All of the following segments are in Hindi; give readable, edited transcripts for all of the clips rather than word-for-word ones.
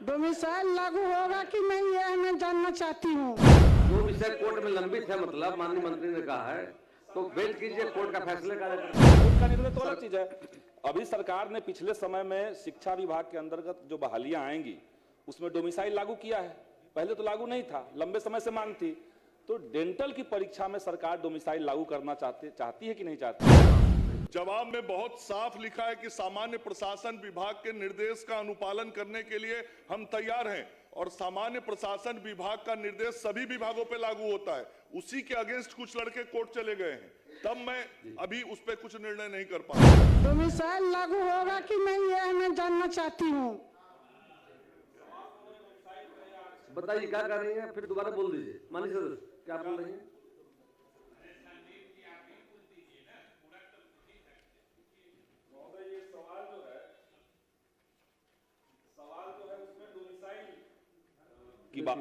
डोमिसाइल लागू होगा कि नहीं, यह मैं जानना चाहती हूँ। जो विषय कोर्ट में लंबित है, मतलब माननीय मंत्री ने कहा है, तो वेट कीजिए कोर्ट का फैसले का। कोर्ट का निर्णय तो अलग चीज है। अभी सरकार ने पिछले समय में शिक्षा विभाग के अंतर्गत जो बहालियां आएंगी उसमें डोमिसाइल लागू किया है। पहले तो लागू नहीं था, लंबे समय से मांग थी। तो डेंटल की परीक्षा में सरकार डोमिसाइल लागू करना चाहती है कि नहीं चाहती? जवाब में बहुत साफ लिखा है कि सामान्य प्रशासन विभाग के निर्देश का अनुपालन करने के लिए हम तैयार हैं और सामान्य प्रशासन विभाग का निर्देश सभी विभागों पे लागू होता है। उसी के अगेंस्ट कुछ लड़के कोर्ट चले गए हैं, तब मैं अभी उस पर कुछ निर्णय नहीं कर पा रहा। डोमिसाइल लागू होगा कि नहीं, यह मैं जानना चाहती हूँ। बताइए क्या कर रही हैं, फिर दोबारा बोल दीजिए। माननीय सदस्य क्या बोल रही हैं? की बात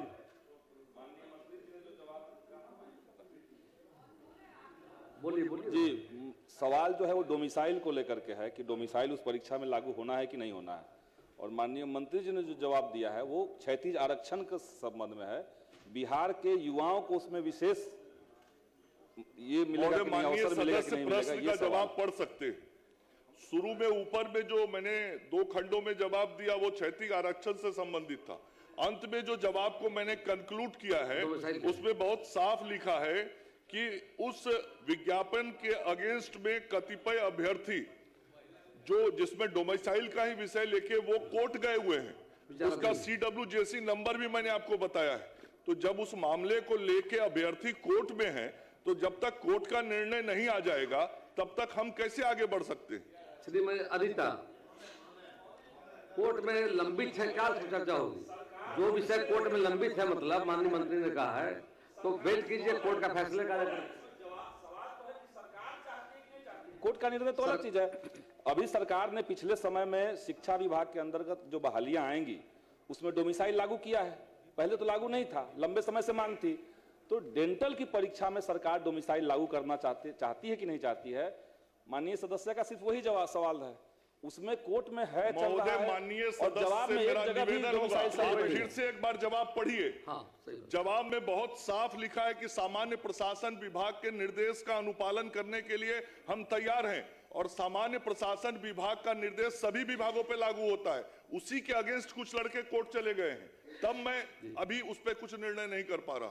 बोलिए बोलिए जी, सवाल जो है वो डोमिसाइल को लेकर के है कि डोमिसाइल उस परीक्षा में लागू होना है कि नहीं होना है। और माननीय मंत्री जी ने जो जवाब दिया है वो क्षैतिज आरक्षण के संबंध में है। बिहार के युवाओं को उसमें विशेष ये मिलेगा कि नहीं, अवसर मिलेगा कि नहीं मिलेगा, ये जवाब पढ़ सकते हैं। शुरू में ऊपर में जो मैंने 2 खंडों में जवाब दिया वो क्षैतिज आरक्षण से संबंधित था। अंत में जो जवाब को मैंने कंक्लूड किया है उसमें बहुत साफ लिखा है कि उस विज्ञापन के अगेंस्ट में कतिपय अभ्यर्थी जो जिसमें डोमिसाइल का ही विषय लेके वो कोर्ट गए हुए हैं। उसका CWJC नंबर भी मैंने आपको बताया है। तो जब उस मामले को लेके अभ्यर्थी कोर्ट में है तो जब तक कोर्ट का निर्णय नहीं आ जाएगा तब तक हम कैसे आगे बढ़ सकते हैं? श्रीमती अदिता, कोर्ट में लंबित है, क्या चर्चा होगी? जो विषय कोर्ट में लंबित है, मतलब माननीय मंत्री ने कहा है, तो वेट कीजिए कोर्ट का फैसले का। कोर्ट का निर्णय तो अलग चीज है। अभी सरकार ने पिछले समय में शिक्षा विभाग के अंतर्गत जो बहालियां आएंगी उसमें डोमिसाइल लागू किया है। पहले तो लागू नहीं था, लंबे समय से मांग थी। तो डेंटल की परीक्षा में सरकार डोमिसाइल लागू करना चाहती है कि नहीं चाहती है? माननीय सदस्य का सिर्फ वही सवाल है, उसमें कोर्ट में है चल रहा है। माननीय और जवाब में एक जगह भी डोमिसाइल से फिर से एक बार जवाब पढ़िए। हाँ, जवाब में बहुत साफ लिखा है कि सामान्य प्रशासन विभाग के निर्देश का अनुपालन करने के लिए हम तैयार हैं और सामान्य प्रशासन विभाग का निर्देश सभी विभागों पे लागू होता है। उसी के अगेंस्ट कुछ लड़के कोर्ट चले गए हैं, तब मैं अभी उस पर कुछ निर्णय नहीं कर पा रहा।